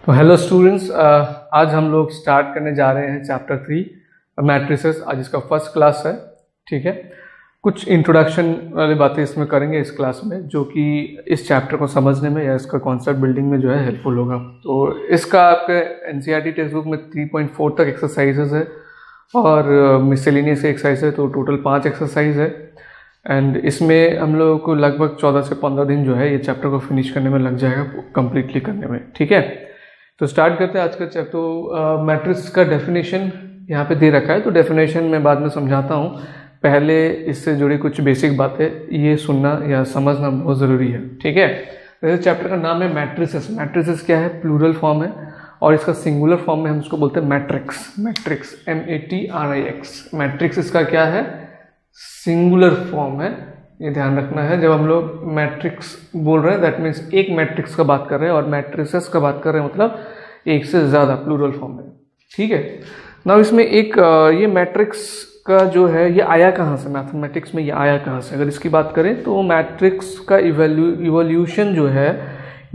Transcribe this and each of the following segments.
तो hello students, आज हम लोग स्टार्ट करने जा रहे हैं चैप्टर 3 मैट्रिसेस। आज इसका फर्स्ट क्लास है। ठीक है, कुछ इंट्रोडक्शन वाली बातें इसमें करेंगे इस क्लास में, जो कि इस चैप्टर को समझने में या इसका कॉन्सेप्ट बिल्डिंग में जो है हेल्पफुल होगा। तो इसका आपके एनसीईआरटी टेक्स्ट बुक में 3.4 तक एक्सरसाइजेज है और मिसलेनियस एक्सरसाइज है, तो टोटल 5 एक्सरसाइज है। एंड इसमें हम लोगों को लगभग 14 से 15 दिन जो है ये चैप्टर को फिनिश करने में लग जाएगा, कंप्लीटली करने में। ठीक है, तो स्टार्ट करते हैं आज का चैप्टर। तो मैट्रिक्स का डेफिनेशन यहाँ पे दे रखा है, तो डेफिनेशन मैं बाद में समझाता हूँ। पहले इससे जुड़ी कुछ बेसिक बातें ये सुनना या समझना बहुत ज़रूरी है। ठीक है, वैसे चैप्टर का नाम है मैट्रिसेस। मैट्रिसेस क्या है? प्लूरल फॉर्म है और इसका सिंगुलर फॉर्म में हम इसको बोलते हैं मैट्रिक्स। Matrix MATRIX। मैट्रिक्स इसका क्या है? सिंगुलर फॉर्म है, ये ध्यान रखना है। जब हम लोग मैट्रिक्स बोल रहे हैं दैट मीन्स एक मैट्रिक्स का बात कर रहे हैं, और मैट्रिसेस का बात कर रहे हैं मतलब एक से ज़्यादा, प्लूरल फॉर्म में। ठीक है, ना इसमें एक ये मैट्रिक्स का जो है ये आया कहाँ से? मैथमेटिक्स में ये आया कहाँ से? अगर इसकी बात करें तो मैट्रिक्स का इवोल्यूशन जो है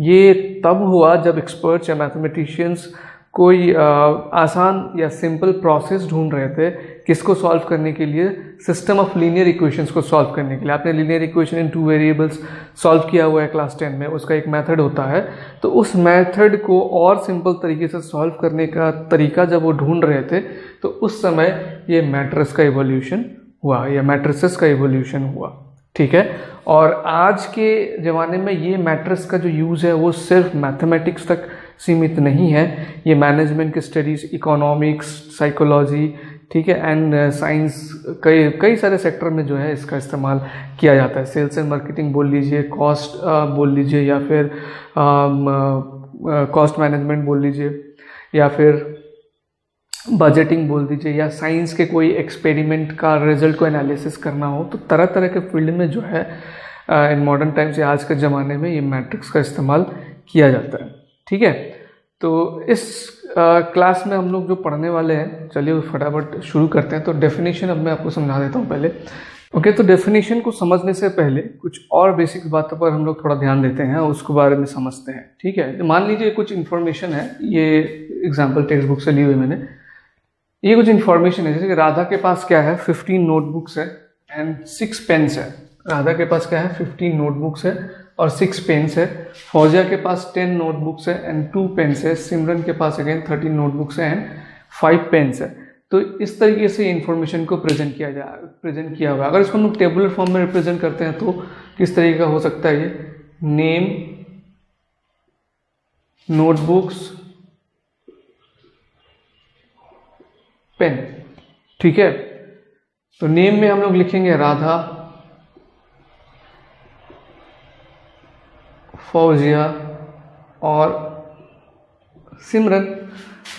ये तब हुआ जब एक्सपर्ट्स या मैथमेटिशियंस कोई आसान या सिंपल प्रोसेस ढूंढ रहे थे। किसको सॉल्व करने के लिए? सिस्टम ऑफ लीनियर इक्वेशंस को सॉल्व करने के लिए। आपने linear equation in 2 variables solve किया हुआ है क्लास 10 में, उसका एक मेथड होता है। तो उस मेथड को और सिंपल तरीके से सॉल्व करने का तरीका जब वो ढूंढ रहे थे, तो उस समय ये मैट्रिक्स का इवोल्यूशन हुआ या मैट्रिसेस का इवोल्यूशन हुआ। ठीक है, और आज के ज़माने में ये मैट्रिक्स का जो यूज़ है वो सिर्फ मैथमेटिक्स तक सीमित नहीं है। ये मैनेजमेंट की स्टडीज़, इकोनॉमिक्स, साइकोलॉजी, ठीक है, एंड साइंस, कई सारे सेक्टर में जो है इसका इस्तेमाल किया जाता है। सेल्स एंड मार्केटिंग बोल लीजिए, कॉस्ट बोल लीजिए, या फिर कॉस्ट मैनेजमेंट बोल लीजिए, या फिर बजटिंग बोल दीजिए, या साइंस के कोई एक्सपेरिमेंट का रिजल्ट को एनालिसिस करना हो, तो तरह तरह के फील्ड में जो है इन मॉडर्न टाइम्स या आज के ज़माने में ये मैट्रिक्स का इस्तेमाल किया जाता है। ठीक है, तो इस क्लास में हम लोग जो पढ़ने वाले हैं, चलिए फटाफट शुरू करते हैं। तो डेफिनेशन अब मैं आपको समझा देता हूँ पहले। ओके, तो डेफिनेशन को समझने से पहले कुछ और बेसिक बातों पर हम लोग थोड़ा ध्यान देते हैं और उसके बारे में समझते हैं। ठीक है, तो मान लीजिए कुछ इन्फॉर्मेशन है, ये एग्जाम्पल टेक्स्ट बुक से ली हुई मैंने। ये कुछ इन्फॉर्मेशन है, जैसे कि राधा के पास क्या है? 15 नोटबुक्स है एंड 6 पेन्स है। राधा के पास क्या है? 15 नोटबुक्स है और 6 पेन्स है। फौजिया के पास 10 नोटबुक्स है एंड 2 पेन्स है। सिमरन के पास अगेन 13 नोटबुक्स है एंड 5 पेन्स है। तो इस तरीके से इंफॉर्मेशन को प्रेजेंट किया हुआ है। अगर इसको हम लोग टेबुलर फॉर्म में रिप्रेजेंट करते हैं तो किस तरीके का हो सकता है? ये नेम, नोटबुक्स, पेन। ठीक है, तो नेम में हम लोग लिखेंगे राधा, फौजिया और सिमरन।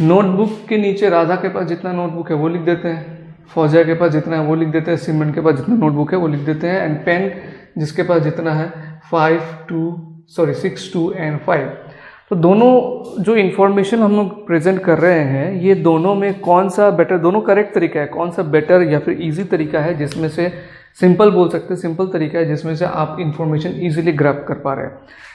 नोटबुक के नीचे राधा के पास जितना नोटबुक है वो लिख देते हैं, फौजिया के पास जितना है वो लिख देते हैं, सिमरन के पास जितना नोटबुक है वो लिख देते हैं। एंड पेन जिसके पास जितना है 6, 2 एंड 5। तो दोनों जो इन्फॉर्मेशन हम लोग प्रेजेंट कर रहे हैं, ये दोनों में कौन सा बेटर, दोनों करेक्ट तरीका है, कौन सा बेटर या फिर इजी तरीका है, जिसमें से सिंपल बोल सकते हैं, सिंपल तरीका है जिसमें से आप इन्फॉर्मेशन इजीली ग्रैब कर पा रहे हैं।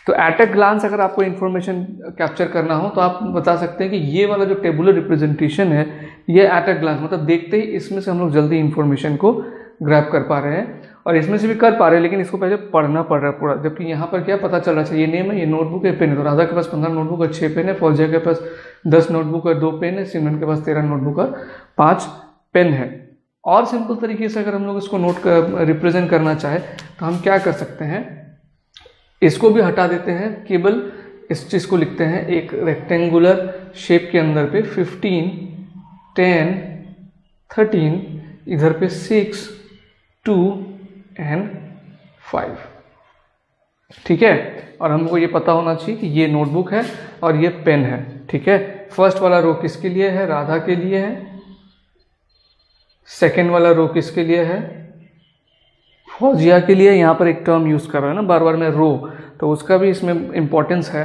तो एट अ ग्लांस अगर आपको इन्फॉर्मेशन कैप्चर करना हो तो आप बता सकते हैं कि ये वाला जो टेबुलर रिप्रेजेंटेशन है, ये एट अ ग्लांस मतलब देखते ही इसमें से हम लोग जल्दी इन्फॉर्मेशन को ग्रैब कर पा रहे हैं, और इसमें से भी कर पा रहे हैं, लेकिन इसको पहले पढ़ना पड़ रहा है पूरा। जबकि यहाँ पर क्या पता चल रहा है? ये नेम है, ये नोटबुक है, पेन है। तो राधा के पास 15 नोटबुक और 6 पेन है, फौजिया के पास 10 नोटबुक और 2 पेन है, सिमरन के पास 13 नोटबुक और 5 पेन है। और सिंपल तरीके से अगर हम लोग इसको रिप्रेजेंट करना चाहे तो हम क्या कर सकते हैं? इसको भी हटा देते हैं, केवल इस चीज़ को लिखते हैं एक रेक्टेंगुलर शेप के अंदर पे 15, 10, 13, इधर पे 6, 2 एंड 5। ठीक है, और हमको ये पता होना चाहिए कि ये नोटबुक है और ये पेन है। ठीक है, फर्स्ट वाला रो किसके लिए है? राधा के लिए है। सेकेंड वाला रो किसके लिए है? फौजिया के लिए। यहाँ पर एक टर्म यूज़ कर रहा है ना बार बार में, रो, तो उसका भी इसमें इम्पोर्टेंस है।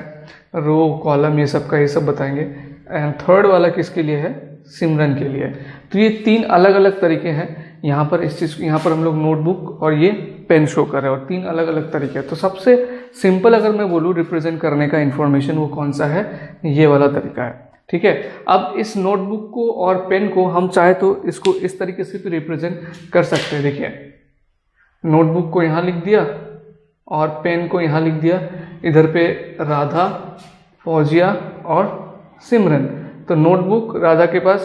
रो, कॉलम, ये सब का ये सब बताएंगे। एंड थर्ड वाला किसके लिए है? सिमरन के लिए। तो ये 3 अलग अलग तरीके हैं। यहाँ पर इस चीज़, यहाँ पर हम लोग नोटबुक और ये पेन शो कर रहे हैं, और 3 अलग अलग तरीके हैं। तो सबसे सिंपल अगर मैं बोलूँ रिप्रेजेंट करने का इंफॉर्मेशन वो कौन सा है, ये वाला तरीका है। ठीक है, अब इस नोटबुक को और पेन को हम चाहे तो इसको इस तरीके से भी रिप्रेजेंट कर सकते हैं। देखिए, नोटबुक को यहाँ लिख दिया और पेन को यहाँ लिख दिया, इधर पे राधा, फौजिया और सिमरन। तो नोटबुक राधा के पास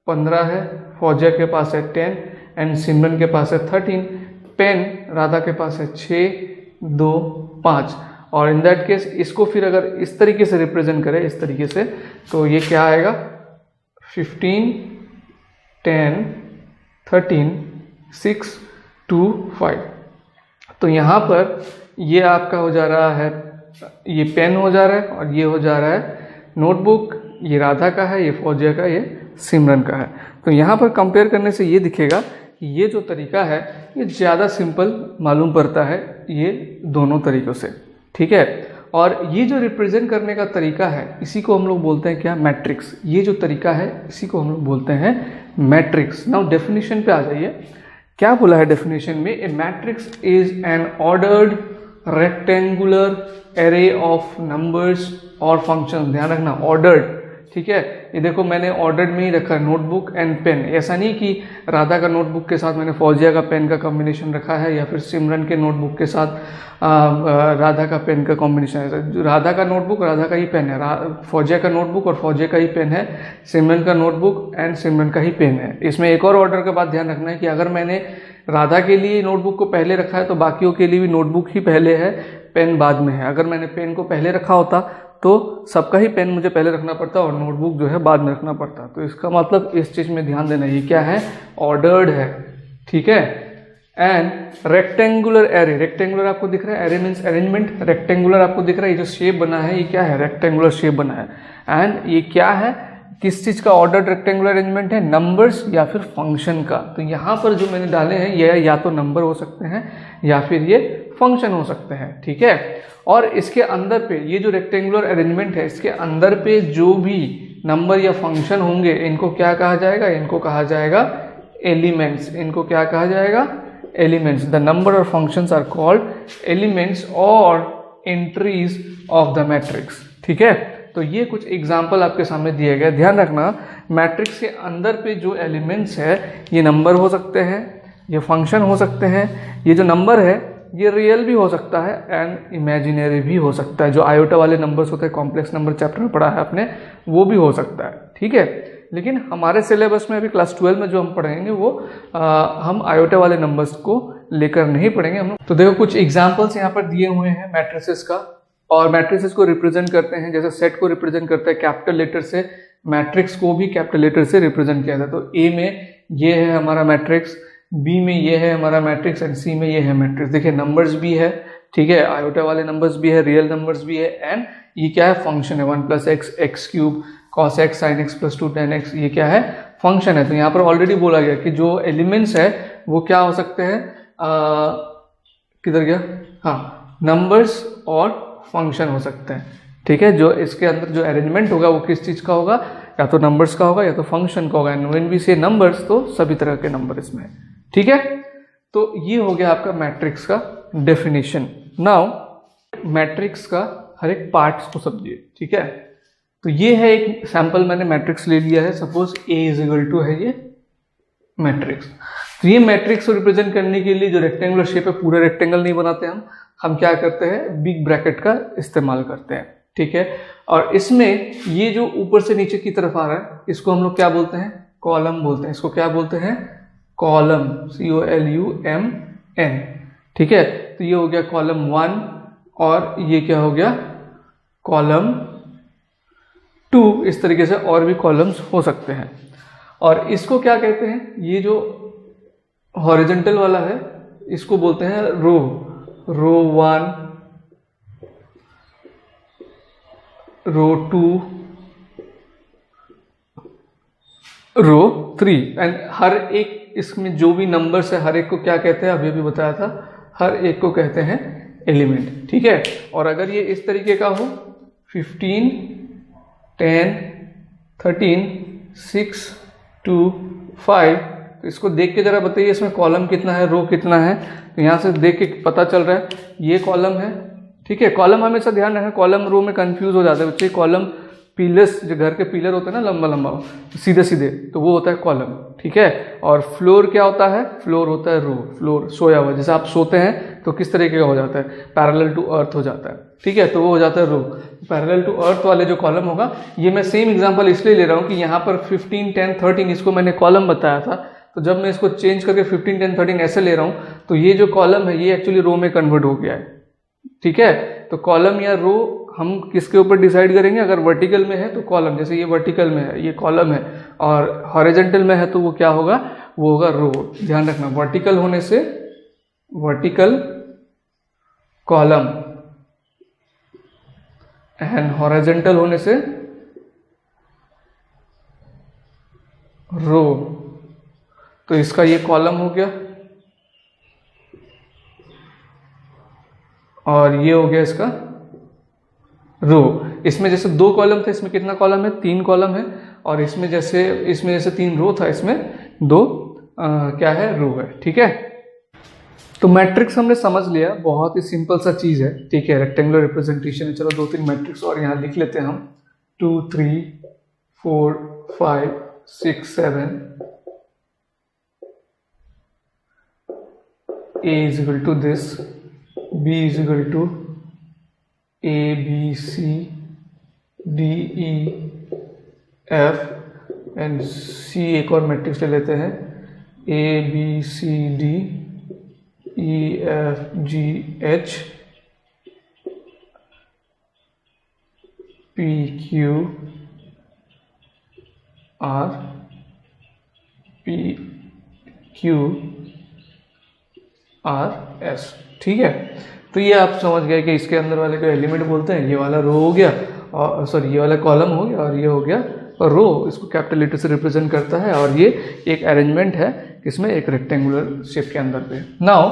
15 है, फौजिया के पास है 10 एंड सिमरन के पास है 13। पेन राधा के पास है 6, 2, 5। और इन दैट केस इसको फिर अगर इस तरीके से रिप्रेजेंट करें, इस तरीके से, तो ये क्या आएगा 15, 10, 13, 6, 2, 5। तो यहाँ पर ये आपका हो जा रहा है, ये पेन हो जा रहा है और ये हो जा रहा है नोटबुक। ये राधा का है, ये फौजिया का, ये सिमरन का है। तो यहाँ पर कंपेयर करने से ये दिखेगा कि ये जो तरीका है ये ज़्यादा सिंपल मालूम पड़ता है ये दोनों तरीक़ों से। ठीक है, और ये जो रिप्रेजेंट करने का तरीका है इसी को हम लोग बोलते हैं क्या, मैट्रिक्स। ये जो तरीका है इसी को हम लोग बोलते हैं मैट्रिक्स। नाउ डेफिनेशन पे आ जाइए, क्या बोला है डेफिनेशन में, a matrix is an ordered rectangular array of numbers और फंक्शन। ध्यान रखना ऑर्डर्ड, ठीक है। ये देखो मैंने ऑर्डर्ड में ही रखा है, नोटबुक एंड पेन। ऐसा नहीं कि राधा का नोटबुक के साथ मैंने फौजिया का पेन का कॉम्बिनेशन रखा है, या फिर सिमरन के नोटबुक के साथ राधा का पेन का कॉम्बिनेशन है। राधा का नोटबुक राधा का ही पेन है, फौजिया का नोटबुक और फौजिया का ही पेन है, सिमरन का नोटबुक एंड सिमरन का ही पेन है। इसमें एक और ऑर्डर का बात ध्यान रखना है कि अगर मैंने राधा के लिए नोटबुक को पहले रखा है तो बाकियों के लिए भी नोटबुक ही पहले है, पेन बाद में है। अगर मैंने पेन को पहले रखा होता तो सबका ही पेन मुझे पहले रखना पड़ता और नोटबुक जो है बाद में रखना पड़ता। तो इसका मतलब इस चीज़ में ध्यान देना, ये क्या है, ऑर्डर्ड है। ठीक है, एंड रेक्टेंगुलर एरे, रेक्टेंगुलर आपको दिख रहा है, एरे मीन्स अरेंजमेंट, रेक्टेंगुलर आपको दिख रहा है, ये जो शेप बना है ये क्या है, रेक्टेंगुलर शेप बना है। एंड ये क्या है, किस चीज़ का ऑर्डर्ड रेक्टेंगुलर अरेंजमेंट है, नंबर्स या फिर फंक्शन का। तो यहाँ पर जो मैंने डाले हैं ये या तो नंबर हो सकते हैं या फिर ये फंक्शन हो सकते हैं। ठीक है, और इसके अंदर पे ये जो रेक्टेंगुलर अरेंजमेंट है इसके अंदर पे जो भी नंबर या फंक्शन होंगे इनको क्या कहा जाएगा, इनको कहा जाएगा एलिमेंट्स। इनको क्या कहा जाएगा, एलिमेंट्स। द नंबर और फंक्शंस आर कॉल्ड एलिमेंट्स और एंट्रीज ऑफ द मैट्रिक्स। ठीक है, तो ये कुछ एग्जाम्पल आपके सामने दिए गए। ध्यान रखना मैट्रिक्स के अंदर पे जो एलिमेंट्स है ये नंबर हो सकते हैं, ये फंक्शन हो सकते हैं। ये जो नंबर है ये रियल भी हो सकता है एंड इमेजिनरी भी हो सकता है। जो आयोटा वाले नंबर्स होते हैं, कॉम्प्लेक्स नंबर चैप्टर में पढ़ा है आपने, वो भी हो सकता है। ठीक है, लेकिन हमारे सिलेबस में अभी क्लास 12 में जो हम पढ़ेंगे वो हम आयोटा वाले नंबर्स को लेकर नहीं पढ़ेंगे हम। तो देखो कुछ एग्जाम्पल्स यहाँ पर दिए हुए हैं मैट्रिसेस का, और मैट्रिसेस को रिप्रेजेंट करते हैं जैसे सेट को रिप्रेजेंट करते हैं कैपिटल लेटर से, मैट्रिक्स को भी कैपिटल लेटर से रिप्रेजेंट किया जाता है। तो ए में ये है हमारा मैट्रिक्स, बी में ये है हमारा मैट्रिक्स एंड सी में ये है मैट्रिक्स। देखिए नंबर्स भी है, ठीक है, आयोटा वाले नंबर्स भी है, रियल नंबर्स भी है, एंड ये क्या है, फंक्शन है। 1 + x, x cube, cos x, sin x + 2 tan x, ये क्या है, फंक्शन है। तो यहाँ पर ऑलरेडी बोला गया कि जो एलिमेंट्स है वो क्या हो सकते हैं, किधर गया, हाँ, नंबर्स और फंक्शन हो सकते हैं। ठीक है, जो इसके अंदर जो अरेंजमेंट होगा वो किस चीज़ का होगा, या तो नंबर्स का होगा या तो फंक्शन का होगा। एंड व्हेन वी से नंबर्स, तो सभी तरह के नंबर इसमें। ठीक है, तो ये हो गया आपका मैट्रिक्स का डेफिनेशन। नाउ मैट्रिक्स का हर एक पार्ट्स को समझिए। ठीक है, तो ये है एक सैंपल, मैंने मैट्रिक्स ले लिया है। सपोज A = है ये मैट्रिक्स। तो ये मैट्रिक्स को रिप्रेजेंट करने के लिए जो रेक्टेंगुलर शेप है, पूरा रेक्टेंगल नहीं बनाते हम क्या करते हैं, बिग ब्रैकेट का इस्तेमाल करते हैं। ठीक है, और इसमें ये जो ऊपर से नीचे की तरफ आ रहा है इसको हम लोग क्या बोलते हैं, कॉलम बोलते हैं। इसको क्या बोलते हैं, कॉलम, COLUMN। ठीक है, तो ये हो गया कॉलम 1 और ये क्या हो गया, कॉलम 2। इस तरीके से और भी कॉलम्स हो सकते हैं। और इसको क्या कहते हैं, ये जो हॉरिजॉन्टल वाला है इसको बोलते हैं रो। रो 1, रो 2, रो 3। एंड हर एक इसमें जो भी नंबर्स है हर एक को क्या कहते हैं, अभी अभी बताया था, हर एक को कहते हैं एलिमेंट। ठीक है, और अगर ये इस तरीके का हो 15, 10, 13, 6, 2, 5, तो इसको देख के जरा बताइए इसमें कॉलम कितना है, रो कितना है। तो यहाँ से देख के पता चल रहा है ये कॉलम है, ठीक है। कॉलम हमेशा ध्यान रखना, कॉलम रो में कंफ्यूज हो जाता है बच्चे। कॉलम पिलर्स, जो घर के पिलर होते हैं ना लंबा लंबा सीधे सीधे, तो वो होता है कॉलम, ठीक है। और फ्लोर क्या होता है? फ्लोर होता है रो, फ्लोर सोया हुआ, जैसे आप सोते हैं तो किस तरीके का हो जाता है? पैरेलल टू अर्थ हो जाता है, ठीक है, तो वो हो जाता है रो। पैरेलल टू अर्थ वाले जो कॉलम होगा, ये मैं सेम एग्जांपल इसलिए ले रहा हूँ कि यहाँ पर 15, 10, 13 इसको मैंने कॉलम बताया था, तो जब मैं इसको चेंज करके 15, 10, 13 ऐसे ले रहा हूँ, तो ये जो कॉलम है ये एक्चुअली रो में कन्वर्ट हो गया है, ठीक है। तो कॉलम या रो हम किसके ऊपर डिसाइड करेंगे? अगर वर्टिकल में है तो कॉलम, जैसे ये वर्टिकल में है, ये कॉलम है, और हॉरिजॉन्टल में है तो वो क्या होगा? वो होगा रो। ध्यान रखना, वर्टिकल होने से वर्टिकल कॉलम एंड हॉरिजॉन्टल होने से रो। तो इसका ये कॉलम हो गया और ये हो गया इसका रो। इसमें जैसे 2 कॉलम थे, इसमें कितना कॉलम है? 3 कॉलम है। और इसमें जैसे 3 रो था, इसमें 2 क्या है? रो है, ठीक है। तो मैट्रिक्स हमने समझ लिया, बहुत ही सिंपल सा चीज है, ठीक है। रेक्टेंगुलर रिप्रेजेंटेशन है। चलो 2-3 मैट्रिक्स और यहाँ लिख लेते हैं हम। 2, 3, 4, 5, 6, 7। A is equal to this, B is equal to A, B, C, D, E, F and C। एक और मैट्रिक्स ले लेते हैं, A, B, C, D, E, F, G, H, P, Q, R, P, Q, R, S, ठीक है। तो ये आप समझ गए कि इसके अंदर वाले को एलिमेंट बोलते हैं, ये वाला रो हो गया, और सॉरी ये वाला कॉलम हो गया, और ये हो गया रो। इसको कैपिटल लेटर से रिप्रेजेंट करता है, और ये एक अरेंजमेंट है किसमें? एक रेक्टेंगुलर शेप के अंदर पे। नाउ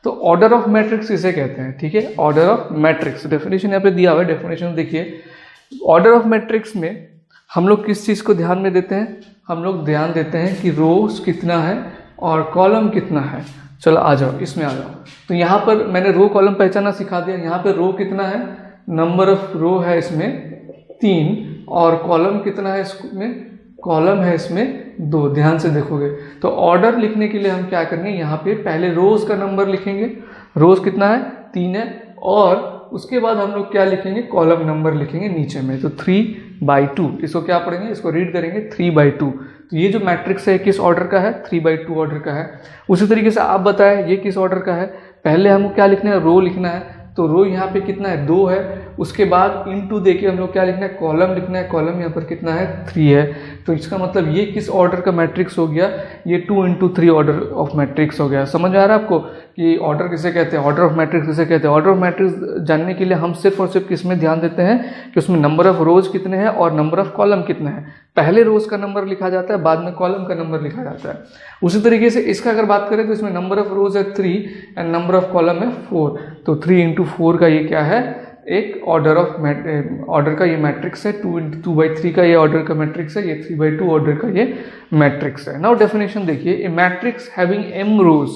तो ऑर्डर ऑफ मैट्रिक्स इसे कहते हैं, ठीक है। ऑर्डर ऑफ मैट्रिक्स, डेफिनेशन यहाँ पे दिया हुआ है, डेफिनेशन देखिए। ऑर्डर ऑफ मैट्रिक्स में हम लोग किस चीज़ को ध्यान में देते हैं? हम लोग ध्यान देते हैं कि रोज कितना है और कॉलम कितना है। चलो आ जाओ, इसमें आ जाओ। तो यहाँ पर मैंने रो कॉलम पहचाना सिखा दिया। यहाँ पे रो कितना है? नंबर ऑफ रो है इसमें 3, और कॉलम कितना है इसमें? कॉलम है इसमें 2। ध्यान से देखोगे तो ऑर्डर लिखने के लिए हम क्या करेंगे? यहाँ पे पहले रोज का नंबर लिखेंगे, रोज कितना है? 3 है, और उसके बाद हम लोग क्या लिखेंगे? कॉलम नंबर लिखेंगे नीचे में। तो 3/2, इसको क्या पढ़ेंगे? इसको रीड करेंगे 3/2। तो ये जो मैट्रिक्स है किस ऑर्डर का है? 3/2 ऑर्डर का है। उसी तरीके से आप बताएं ये किस ऑर्डर का है? पहले हमको क्या लिखना है? रो लिखना है। तो रो यहाँ पे कितना है? 2 है। उसके बाद इनटू देके हम लोग क्या लिखना है? कॉलम लिखना है। कॉलम यहाँ पर कितना है? 3 है। तो इसका मतलब ये किस ऑर्डर का मैट्रिक्स हो गया? ये 2 × 3 ऑर्डर ऑफ मैट्रिक्स हो गया। समझ आ रहा है आपको कि ऑर्डर किसे कहते हैं? ऑर्डर ऑफ मैट्रिक्स किसे कहते हैं? ऑर्डर ऑफ मैट्रिक्स जानने के लिए हम सिर्फ और सिर्फ किस में ध्यान देते हैं कि उसमें नंबर ऑफ रोज कितने हैं और नंबर ऑफ कॉलम कितने हैं। पहले रोज का नंबर लिखा जाता है, बाद में कॉलम का नंबर लिखा जाता है। उसी तरीके से इसका अगर बात करें तो इसमें नंबर ऑफ रोज है 3 एंड नंबर ऑफ कॉलम है 4। तो 3 × 4 का ये क्या है? एक ऑर्डर का ये मैट्रिक्स है। 2/3 का ये ऑर्डर का मैट्रिक्स है। ये 3/2 ऑर्डर का ये मैट्रिक्स है। नाउ डेफिनेशन देखिए, ए मैट्रिक्स हैविंग m रोज,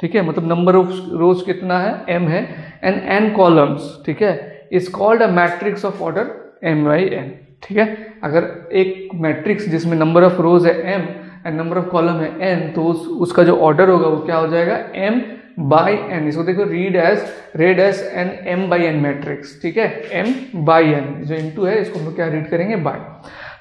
ठीक है, मतलब नंबर ऑफ रोज कितना है? m है, एंड n कॉलम्स, ठीक है, is called a matrix of order m/n, ठीक है। अगर एक मैट्रिक्स जिसमें नंबर ऑफ रोज है m and number of column है n, तो उसका जो ऑर्डर होगा वो क्या हो जाएगा? m/n। इसको देखो, red as an m/n matrix, ठीक है, m/n जो इनटू है इसको हम लोग क्या रीड करेंगे? बाय।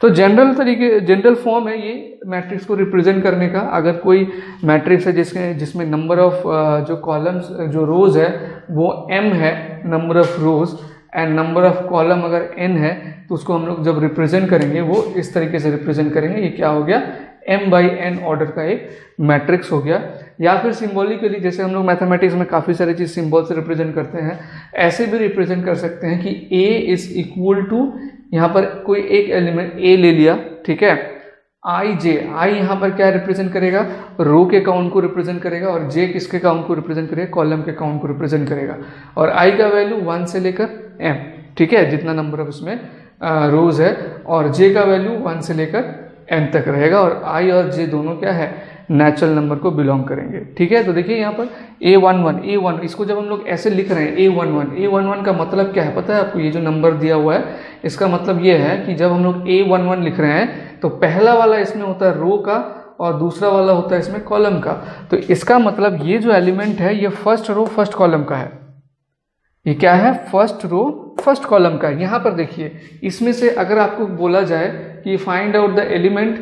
तो जनरल फॉर्म है ये मैट्रिक्स को रिप्रेजेंट करने का। अगर कोई मैट्रिक्स है जिसमें नंबर ऑफ जो कॉलम्स जो रोज है वो m है, number of rose, and number of column अगर n है, तो उसको हम लोग जब रिप्रेजेंट करेंगे वो इस तरीके से रिप्रेजेंट करेंगे। ये क्या हो गया? m/n ऑर्डर का एक मैट्रिक्स हो गया। या फिर सिंबॉलिकली, जैसे हम लोग मैथमेटिक्स में काफ़ी सारी चीज़ सिंबल से रिप्रेजेंट करते हैं, ऐसे भी रिप्रेजेंट कर सकते हैं कि a इज इक्वल टू, यहाँ पर कोई एक एलिमेंट a ले लिया, ठीक है, i यहाँ पर क्या रिप्रेजेंट करेगा? रो के काउंट को रिप्रेजेंट करेगा, और j किसके काउंट को रिप्रेजेंट करेगा? कॉलम के काउंट को रिप्रेजेंट करेगा। और i का वैल्यू 1 से लेकर m, ठीक है, जितना नंबर ऑफ इसमें रोज है, और j का वैल्यू 1 से लेकर n तक रहेगा। और i और j दोनों क्या है? नेचुरल नंबर को बिलोंग करेंगे। ठीक है, तो देखिए यहाँ पर A11 इसको जब हम लोग ऐसे लिख रहे हैं A11 का मतलब क्या है पता है आपको? ये जो नंबर दिया हुआ है इसका मतलब ये है कि जब हम लोग A11 लिख रहे हैं तो पहला वाला इसमें होता है रो का और दूसरा वाला होता है इसमें कॉलम का। तो इसका मतलब ये जो एलिमेंट है ये फर्स्ट रो फर्स्ट कॉलम का है। ये क्या है? फर्स्ट रो फर्स्ट कॉलम का है। यहाँ पर देखिए इसमें से अगर आपको बोला जाए कि find out the element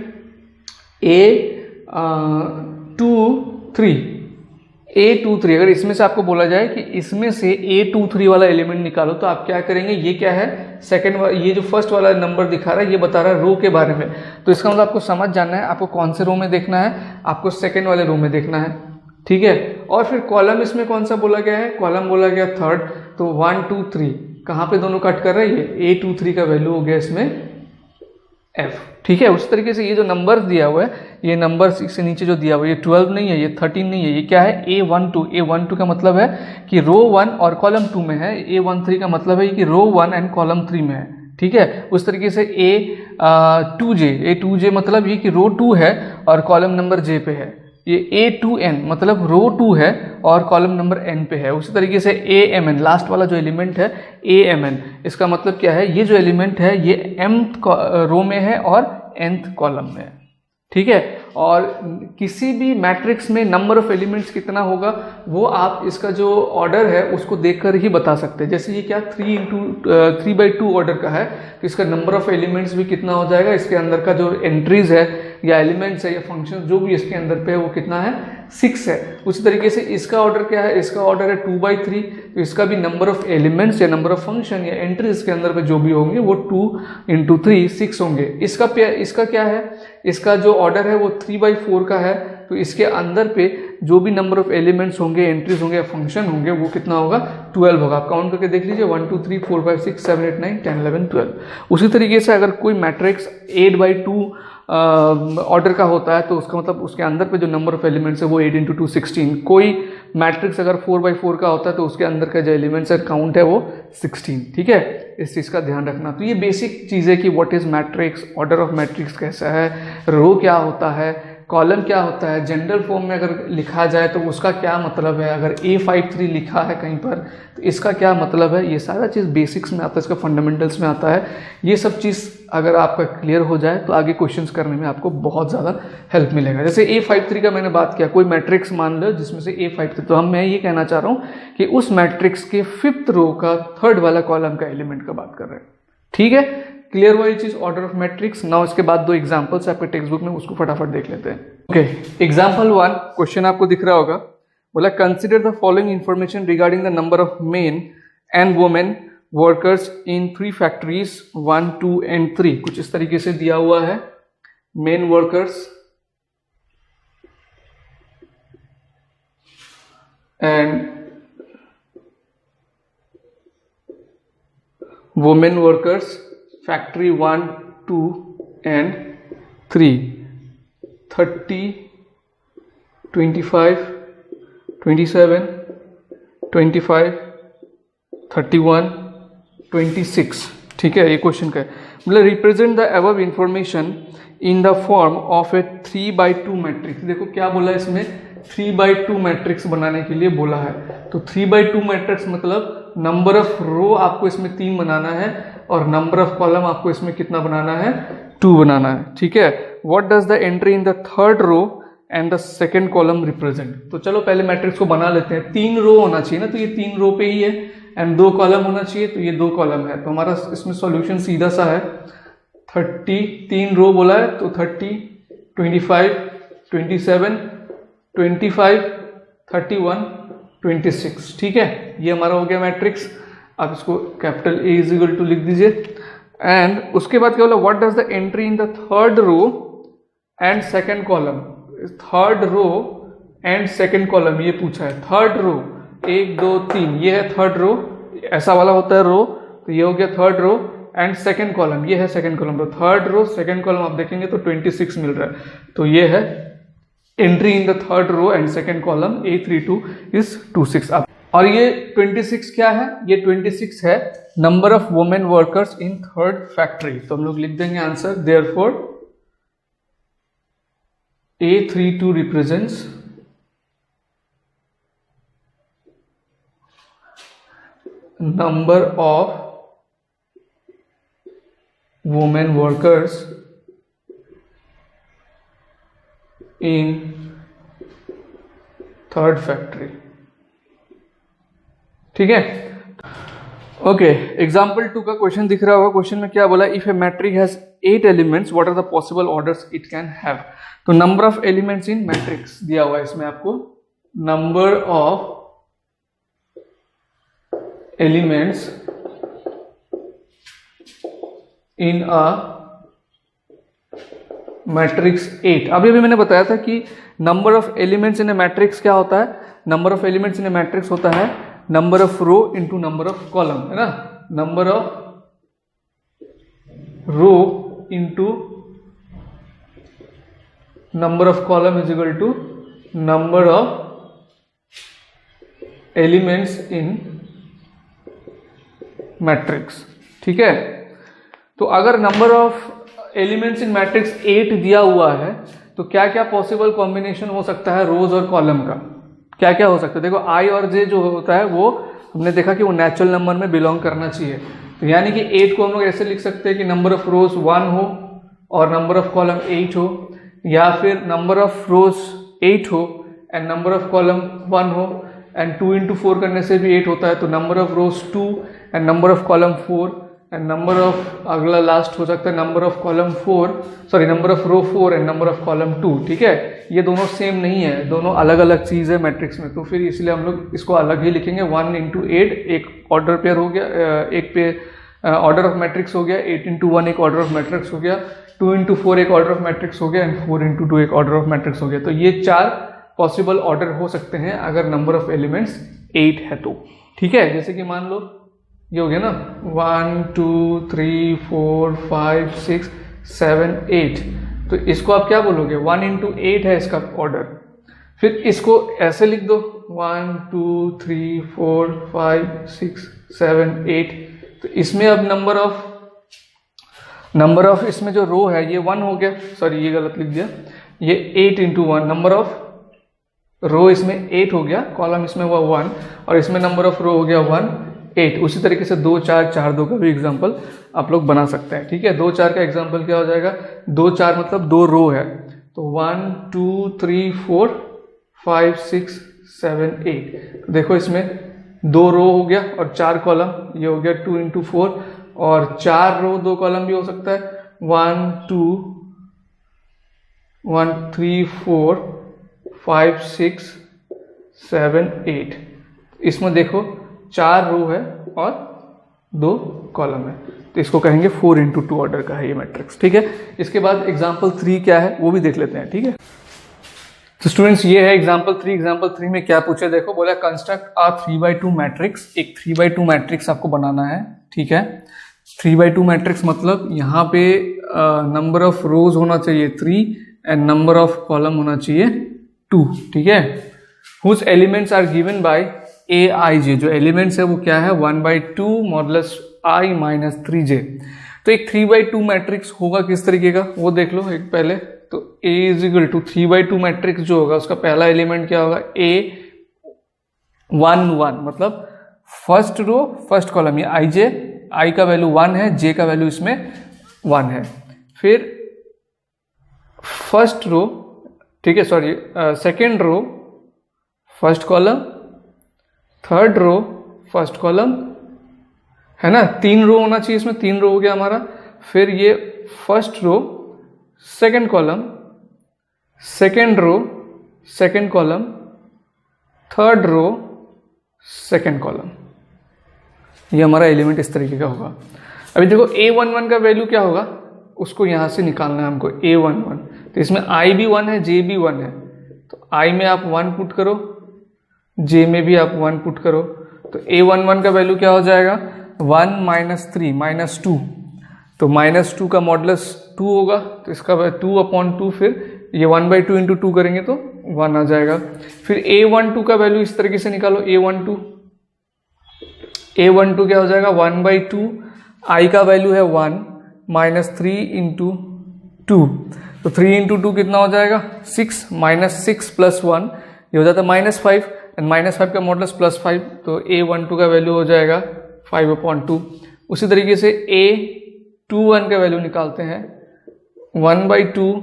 A23 अगर इसमें से आपको बोला जाए कि इसमें से A23 वाला एलिमेंट निकालो तो आप क्या करेंगे? ये क्या है? सेकंड ये जो फर्स्ट वाला नंबर दिखा रहा है ये बता रहा है रो के बारे में। तो इसका मतलब आपको समझ जाना है आपको कौन से रो में देखना है, आपको सेकंड वाले रो में देखना है। ठीक है, और फिर कॉलम इसमें कौन सा बोला गया है? कॉलम बोला गया थर्ड। तो 1 2 3 कहाँ पे दोनों कट कर रहे हैं? ये A23 का वैल्यू हो गया इसमें F। ठीक है, उस तरीके से ये जो नंबर दिया हुआ है ये नंबर से नीचे जो दिया हुआ है ये 12 नहीं है, ये 13 नहीं है, ये क्या है? A12 का मतलब है कि रो 1 और कॉलम 2 में है। A13 का मतलब है कि रो 1 एंड कॉलम 3 में है। ठीक है, उस तरीके से A2J मतलब ये कि रो 2 है और कॉलम नंबर J पे है। ये A2N मतलब रो 2 है और कॉलम नंबर N पे है। उसी तरीके से AMN लास्ट वाला जो एलिमेंट है AMN, इसका मतलब क्या है? ये जो एलिमेंट है ये mth रो में है और nth कॉलम में है। ठीक है, और किसी भी मैट्रिक्स में नंबर ऑफ एलिमेंट्स कितना होगा वो आप इसका जो ऑर्डर है उसको देखकर ही बता सकते हैं। जैसे ये क्या 3/2 ऑर्डर का है तो इसका नंबर ऑफ एलिमेंट्स भी कितना हो जाएगा? इसके अंदर का जो एंट्रीज है या एलिमेंट्स है या फंक्शन जो भी इसके अंदर पे है वो कितना है? 6 है। उसी तरीके से इसका ऑर्डर क्या है? इसका ऑर्डर है 2/3। तो इसका भी नंबर ऑफ एलिमेंट्स या नंबर ऑफ फंक्शन या एंट्रीज इसके अंदर पे जो भी होंगे वो 2 × 3 6 होंगे। इसका क्या है? इसका जो ऑर्डर है वो 3/4 का है। तो इसके अंदर पे जो भी नंबर ऑफ एलिमेंट्स होंगे, एंट्रीज होंगे या फंक्शन होंगे वो कितना होगा? 12 होगा। आप काउंट करके देख लीजिए 1 2 3 4 5 6 7 8 9 10 11 12। उसी तरीके से अगर कोई मैट्रिक्स 8/2 ऑर्डर का होता है तो उसका मतलब उसके अंदर पे जो नंबर ऑफ एलिमेंट्स है वो 8 × 2 16। कोई मैट्रिक्स अगर 4/4 का होता है तो उसके अंदर का जो एलिमेंट्स है काउंट है वो 16। ठीक है, इस चीज़ का ध्यान रखना। तो ये बेसिक चीज़ है कि what is matrix, order of matrix कैसा है, रो क्या होता है, कॉलम क्या होता है, जनरल फॉर्म में अगर लिखा जाए तो उसका क्या मतलब है, अगर A53 लिखा है कहीं पर तो इसका क्या मतलब है, ये सारा चीज़ बेसिक्स में आता है, इसका फंडामेंटल्स में आता है। ये सब चीज़ अगर आपका क्लियर हो जाए तो आगे क्वेश्चंस करने में आपको बहुत ज़्यादा हेल्प मिलेगा। जैसे A53 का मैंने बात किया, कोई मैट्रिक्स मान लो जिसमें से A53, तो मैं ये कहना चाह रहा हूँ कि उस मैट्रिक्स के 5th रो का 3rd वाला कॉलम का एलिमेंट का बात कर रहे हैं। ठीक है, क्लियर हुआ ये चीज, ऑर्डर ऑफ मैट्रिक्स। नाउ इसके बाद 2 एग्जांपल्स आपके टेक्स्ट बुक में, उसको फटाफट देख लेते हैं। ओके, एग्जांपल 1, क्वेश्चन आपको दिख रहा होगा, बोला consider the following information regarding the number of main and women workers in 3 factories 1 2 and 3। कुछ इस तरीके से दिया हुआ है, main workers and women workers factory 1 2 and 3, 30 25 27 25 31 26। ठीक है, ये क्वेश्चन का है। मतलब represent the above information in the form of A 3/2 matrix. देखो क्या बोला है इसमें, 3/2 मैट्रिक्स बनाने के लिए बोला है। तो 3/2 मैट्रिक्स मतलब नंबर ऑफ रो आपको इसमें 3 बनाना है और नंबर ऑफ कॉलम आपको इसमें कितना बनाना है, 2 बनाना है। ठीक है, what does the entry in the 3rd row and the 2nd column represent. तो चलो पहले मैट्रिक्स को बना लेते हैं। 3 रो होना चाहिए ना, तो ये 3 रो पे ही है, एंड 2 कॉलम होना चाहिए, तो ये 2 कॉलम है। तो हमारा इसमें सॉल्यूशन सीधा सा है, 30, 3 रो बोला है तो 30 25 27 25 31 26। ठीक है, ये हमारा हो गया मैट्रिक्स। आप इसको कैपिटल A = लिख दीजिए। एंड उसके बाद क्या बोला, what does the entry in the 3rd row and 2nd column. 3rd row and 2nd column ये पूछा है। 3rd रो 1 2 3 ये है 3rd रो, ऐसा वाला होता है रो, तो ये हो गया 3rd row and 2nd column ये है 2nd कॉलम। तो 3rd रो 2nd कॉलम आप देखेंगे तो 26 मिल रहा है, तो ये है entry in the 3rd row and 2nd column A32 is 26। और ये 26 क्या है, ये 26 है number of women workers in 3rd factory. तो हम लोग लिख देंगे answer, therefore A32 represents number of women workers in third factory. ठीक है, ओके। एग्जाम्पल 2 का क्वेश्चन दिख रहा होगा। क्वेश्चन में क्या बोला, if a matrix has 8 elements what are the possible orders it can have. तो number of elements in matrix दिया हुआ है इसमें आपको, number of elements in a matrix 8। अभी मैंने बताया था कि number of elements in a matrix क्या होता है, number of elements in a matrix होता है number of row into number of column, है ना। Number of row into number of column is equal to number of elements in matrix. ठीक है, तो अगर number of elements in matrix 8 दिया हुआ है तो क्या क्या पॉसिबल कॉम्बिनेशन हो सकता है रोज और कॉलम का, क्या क्या हो सकता है। देखो आई और जे जो होता है वो हमने देखा कि वो नेचुरल नंबर में बिलोंग करना चाहिए। तो यानी कि 8 को हम लोग ऐसे लिख सकते हैं कि नंबर ऑफ रोज 1 हो और नंबर ऑफ कॉलम 8 हो, या फिर नंबर ऑफ रोज 8 हो एंड नंबर ऑफ कॉलम 1 हो, एंड 2 इंटू 4 करने से भी 8 होता है, तो number of rows 2 and number of column 4 and number of, अगला लास्ट हो सकता है number of column 4, sorry number of row 4 and number of column 2। ठीक है, ये दोनों सेम नहीं है, दोनों अलग अलग चीज है मैट्रिक्स में, तो फिर इसलिए हम लोग इसको अलग ही लिखेंगे। 1 इंटू 8 एक ऑर्डर पेयर हो गया, एक पे ऑर्डर ऑफ मैट्रिक्स हो गया, 8 इंटू 1 एक ऑर्डर ऑफ मैट्रिक्स हो गया, 2 इंटू 4 एक ऑर्डर ऑफ मैट्रिक्स हो गया एंड 4 इंटू 2 एक ऑर्डर ऑफ मैट्रिक्स हो गया। तो ये 4 पॉसिबल ऑर्डर हो सकते हैं अगर नंबर ऑफ एलिमेंट्स 8 है तो। ठीक है, जैसे कि मान लो ये हो गया ना 1 2 3 4 5 6 7 8, तो इसको आप क्या बोलोगे, 1 इंटू 8 है इसका ऑर्डर। फिर इसको ऐसे लिख दो 1 2 3 4 5 6 7 8। तो इसमें अब नंबर ऑफ इसमें जो रो है ये 1 हो गया, सॉरी ये गलत लिख दिया, ये 8 इंटू 1, नंबर ऑफ रो इसमें 8 हो गया, कॉलम इसमें हुआ 1 और इसमें नंबर ऑफ रो हो गया 1 8। उसी तरीके से 2 4 4 2 का भी एग्जाम्पल आप लोग बना सकते हैं। ठीक है, 2 4 का एग्जाम्पल क्या हो जाएगा, 2 4 मतलब 2 रो है, तो 1 2 3 4 5 6 7 8। देखो इसमें 2 रो हो गया और 4 कॉलम, ये हो गया 2 इंटू 4, और 4 रो 2 कॉलम भी हो सकता है, 1 2 1 3 4 5 6 7 8। इसमें देखो 4 रो है और 2 कॉलम है, तो इसको कहेंगे 4 इंटू 2 ऑर्डर का है ये मैट्रिक्स। ठीक है, इसके बाद एग्जाम्पल 3 क्या है वो भी देख लेते हैं। ठीक है, तो स्टूडेंट्स ये है एग्जाम्पल 3। एग्जाम्पल 3 में क्या पूछा, देखो बोला कंस्ट्रक्ट अ 3/2 मैट्रिक्स। एक 3/2 मैट्रिक्स आपको बनाना है। ठीक है, 3/2 मैट्रिक्स मतलब यहाँ पे नंबर ऑफ रोज होना चाहिए 3 एंड नंबर ऑफ कॉलम होना चाहिए 2। ठीक है, whose elements are given by AIJ, जो एलिमेंट्स है वो क्या है 1/2 मॉडुलस I माइनस 3J। तो एक 3/2 मैट्रिक्स होगा किस तरीके का वो देख लो एक पहले। तो A is equal to 3/2 matrix जो होगा उसका पहला एलिमेंट क्या होगा, A1 1, मतलब फर्स्ट रो फर्स्ट कॉलम, ये IJ, I का वैल्यू 1 है, J का वैल्यू इसमें 1 है। फिर फर्स्ट रो, ठीक है, sorry second row first column, third row first column, है ना, 3 रो होना चाहिए इसमें, 3 रो हो गया हमारा। फिर ये first row second column, second row second column, third row second column, ये हमारा एलिमेंट इस तरीके का होगा। अभी देखो A11 का वैल्यू क्या होगा, उसको यहां से निकालना है हमको, A11। तो इसमें I भी 1 है, J भी 1 है, तो I में आप 1 पुट करो, J में भी आप 1 पुट करो, तो A11 का वैल्यू क्या हो जाएगा 1 माइनस 3 माइनस 2, तो माइनस 2 का मॉडुलस 2 होगा, तो इसका 2/2, फिर ये 1/2 इंटू 2 करेंगे तो 1 आ जाएगा। फिर A12 का वैल्यू इस तरीके से निकालो, A12 क्या हो जाएगा 1/2, I का वैल्यू है 1 माइनस 3 इंटू 2, तो 3 इंटू 2 कितना हो जाएगा 6, माइनस 6 प्लस 1 ये हो जाता है -5, एंड -5 का मॉडुलस +5, तो A12 का वैल्यू हो जाएगा 5/2। उसी तरीके से A21 का वैल्यू निकालते हैं 1/2,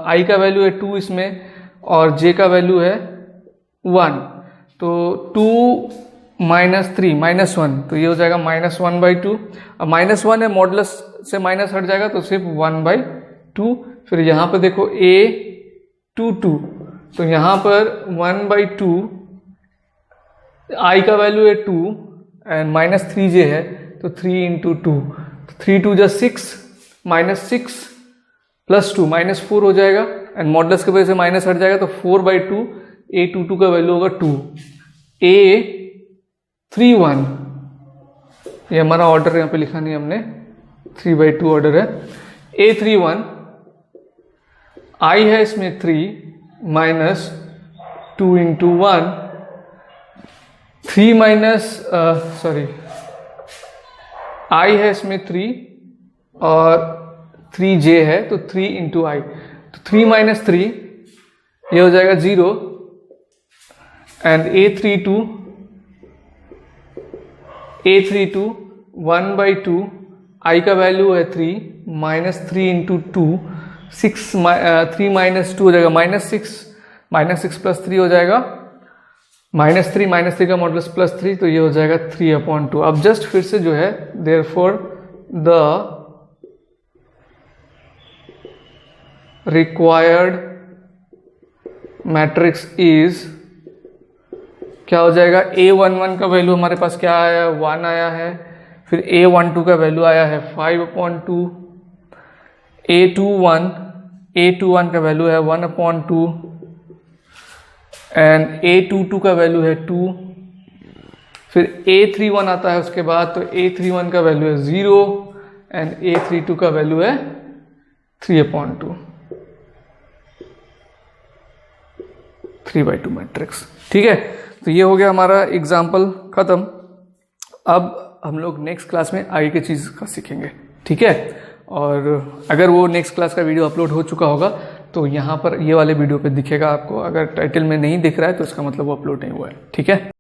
I का वैल्यू है 2 इसमें और J का वैल्यू है 1, तो 2 - 3 -1, तो ये हो जाएगा -1/2। अब -1 है, मॉडुलस से माइनस हट जाएगा तो सिर्फ 1/2। फिर यहाँ पर देखो A22, तो यहाँ पर 1/2, I का वैल्यू है 2 एंड -3J है, तो 3 इंटू 2, 3 2 जा 6, -6 प्लस 2 -4 हो जाएगा, एंड मॉडुलस की वजह से माइनस हट जाएगा तो 4/2, A22 का वैल्यू होगा 2। A31, ये हमारा ऑर्डर यहाँ पे लिखा नहीं हमने, 3/2 ऑर्डर है। A31 I है इसमें 3 माइनस 2 इंटू 1, 3 I है इसमें 3 और 3J है, तो 3 इंटू I, तो 3 - 3 ये हो जाएगा 0, एंड A32 1/2, I का वैल्यू है 3 -3 इंटू 2, 6 3 - 2 हो जाएगा -6 प्लस 3 हो जाएगा -3 का मॉडुलस +3, तो ये हो जाएगा 3/2। अब जस्ट फिर से जो है therefore the required matrix is, क्या हो जाएगा, A11 का वैल्यू हमारे पास क्या आया है 1 आया है, फिर A12 का वैल्यू आया है 5/2, A21 का वैल्यू है 1/2, एंड A22 का वैल्यू है 2, फिर A31 आता है उसके बाद, तो A31 का वैल्यू है 0 एंड A32 का वैल्यू है 3/2, 3/2 मैट्रिक्स। ठीक है, तो ये हो गया हमारा एग्जाम्पल खत्म। अब हम लोग नेक्स्ट क्लास में आगे की चीज़ का सीखेंगे। ठीक है, और अगर वो नेक्स्ट क्लास का वीडियो अपलोड हो चुका होगा तो यहाँ पर ये वाले वीडियो पे दिखेगा आपको, अगर टाइटल में नहीं दिख रहा है तो इसका मतलब वो अपलोड नहीं हुआ है। ठीक है।